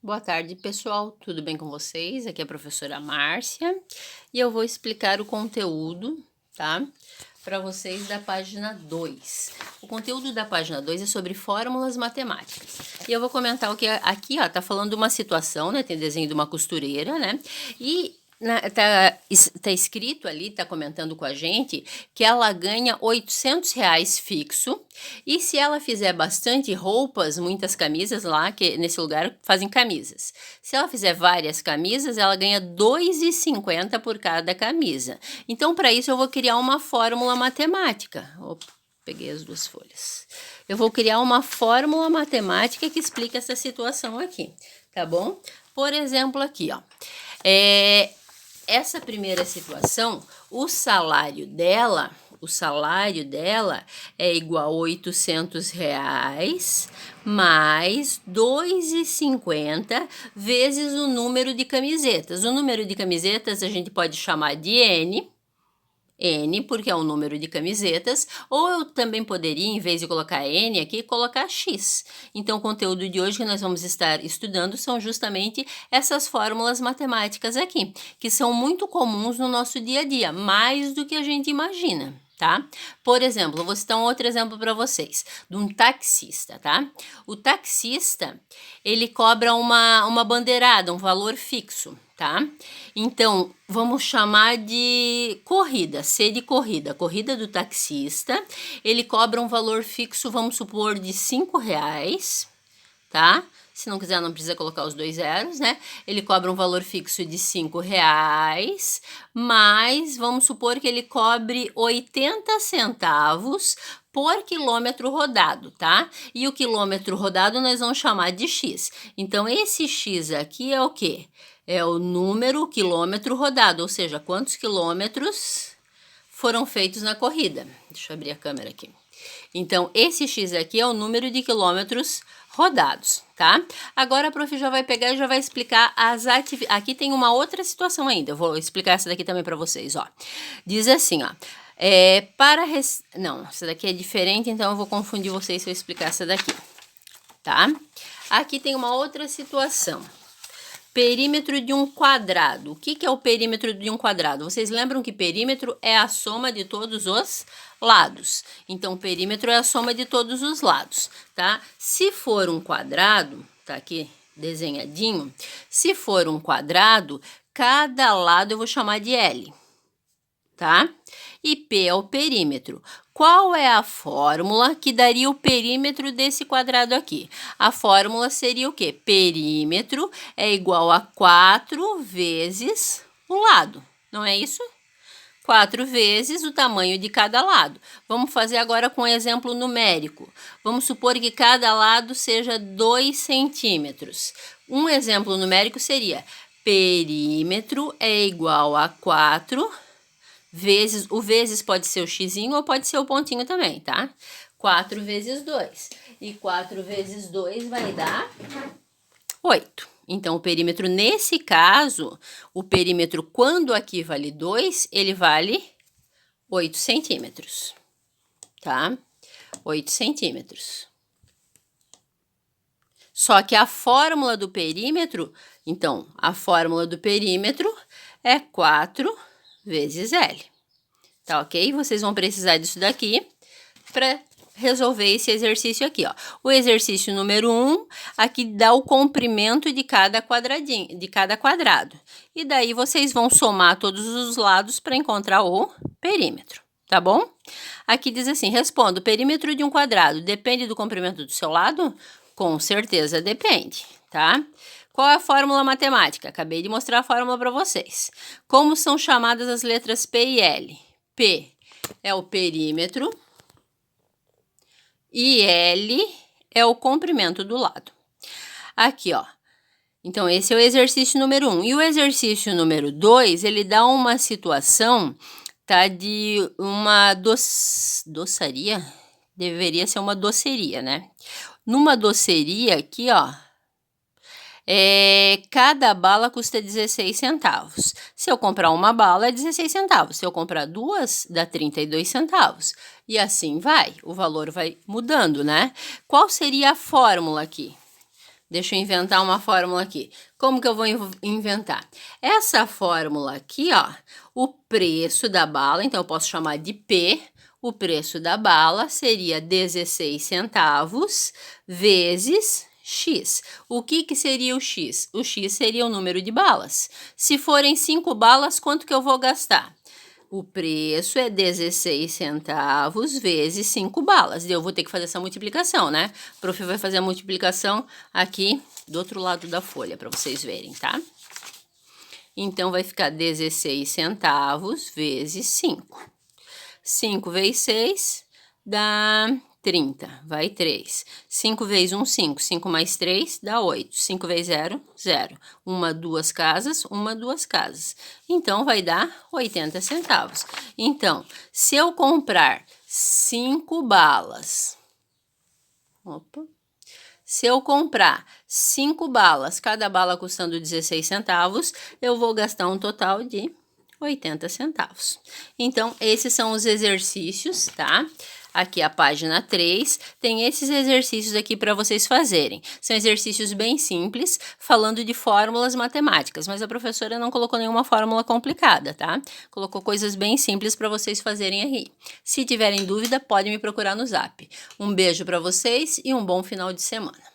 Boa tarde, pessoal. Tudo bem com vocês? Aqui é a professora Márcia e eu vou explicar o conteúdo, tá? Para vocês da página 2. O conteúdo da página 2 é sobre fórmulas matemáticas. E eu vou comentar o que aqui, ó, tá falando de uma situação, né? Tem desenho de uma costureira, né? E tá escrito ali, tá comentando com a gente, que ela ganha R$ 800 fixo, e se ela fizer bastante roupas, muitas camisas lá, que nesse lugar fazem camisas. Se ela fizer várias camisas, ela ganha R$ 2,50 por cada camisa. Então, para isso, eu vou criar uma fórmula matemática. Opa, peguei as duas folhas. Eu vou criar uma fórmula matemática que explica essa situação aqui, tá bom? Por exemplo, aqui, ó. Essa primeira situação, o salário dela é igual a R$ 800 mais 2,50 vezes o número de camisetas. O número de camisetas a gente pode chamar de N, porque é o número de camisetas, ou eu também poderia, em vez de colocar N aqui, colocar X. Então, o conteúdo de hoje que nós vamos estar estudando são justamente essas fórmulas matemáticas aqui, que são muito comuns no nosso dia a dia, mais do que a gente imagina, tá? Por exemplo, eu vou citar um outro exemplo para vocês, de um taxista, tá? O taxista, ele cobra uma bandeirada, um valor fixo, tá? Então, vamos chamar de corrida, C de corrida, corrida do taxista. Ele cobra um valor fixo, vamos supor, de R$ 5, tá? Se não quiser, não precisa colocar os 2 zeros, né? Ele cobra um valor fixo de R$ 5, mas vamos supor que ele cobre 80 centavos por quilômetro rodado, tá? E o quilômetro rodado nós vamos chamar de X. Então, esse X aqui é o quê? É o número quilômetro rodado, ou seja, quantos quilômetros foram feitos na corrida. Deixa eu abrir a câmera aqui. Então, esse X aqui é o número de quilômetros rodados, tá? Agora a prof já vai pegar e já vai explicar as atividades. Aqui tem uma outra situação ainda, eu vou explicar essa daqui também para vocês, ó. Diz assim, ó. Não, essa daqui é diferente, então eu vou confundir vocês se eu explicar essa daqui, tá? Aqui tem uma outra situação. Perímetro de um quadrado. O que é o perímetro de um quadrado? Vocês lembram que perímetro é a soma de todos os lados. Então, perímetro é a soma de todos os lados, tá? Se for um quadrado, tá aqui desenhadinho, se for um quadrado, cada lado eu vou chamar de L, tá? E P é o perímetro. Qual é a fórmula que daria o perímetro desse quadrado aqui? A fórmula seria o quê? Perímetro é igual a 4 vezes o lado, não é isso? 4 vezes o tamanho de cada lado. Vamos fazer agora com um exemplo numérico. Vamos supor que cada lado seja 2 centímetros. Um exemplo numérico seria perímetro é igual a 4 vezes, o vezes pode ser o xizinho ou pode ser o pontinho também, tá? 4 vezes 2. E 4 vezes 2 vai dar 8. Então, o perímetro, nesse caso, o perímetro, quando aqui vale 2, ele vale 8 centímetros, tá? 8 centímetros. Só que a fórmula do perímetro, então, a fórmula do perímetro é 4 vezes L, tá ok? Vocês vão precisar disso daqui para resolver esse exercício aqui, ó. O exercício número 1, aqui dá o comprimento de cada quadradinho, de cada quadrado. E daí vocês vão somar todos os lados para encontrar o perímetro, tá bom? Aqui diz assim, responda, o perímetro de um quadrado depende do comprimento do seu lado? Com certeza depende, tá? Qual é a fórmula matemática? Acabei de mostrar a fórmula para vocês. Como são chamadas as letras P e L? P é o perímetro e L é o comprimento do lado. Aqui, ó. Então, esse é o exercício número 1. E o exercício número 2, ele dá uma situação, tá, de uma doçaria? Deveria ser uma doceria, né? Numa doceria aqui, ó, cada bala custa 16 centavos. Se eu comprar uma bala, é 16 centavos. Se eu comprar duas, dá 32 centavos. E assim vai, o valor vai mudando, né? Qual seria a fórmula aqui? Deixa eu inventar uma fórmula aqui. Como que eu vou inventar? Essa fórmula aqui, ó, o preço da bala, então eu posso chamar de P. O preço da bala seria 16 centavos vezes X. O que seria o X? O X seria o número de balas. Se forem 5 balas, quanto que eu vou gastar? O preço é 16 centavos vezes 5 balas. Eu vou ter que fazer essa multiplicação, né? O prof vai fazer a multiplicação aqui do outro lado da folha, para vocês verem, tá? Então, vai ficar 16 centavos vezes 5. 5 vezes 6 dá 30, vai 3. 5 vezes 1, 5. 5 mais 3 dá 8. 5 vezes 0, 0. 1, 2 casas, 1, 2 casas. Então, vai dar 80 centavos. Então, se eu comprar 5 balas... Se eu comprar 5 balas, cada bala custando 16 centavos, eu vou gastar um total de 80 centavos. Então, esses são os exercícios, tá? Aqui a página 3, tem esses exercícios aqui para vocês fazerem. São exercícios bem simples, falando de fórmulas matemáticas, mas a professora não colocou nenhuma fórmula complicada, tá? Colocou coisas bem simples para vocês fazerem aí. Se tiverem dúvida, podem me procurar no Zap. Um beijo para vocês e um bom final de semana.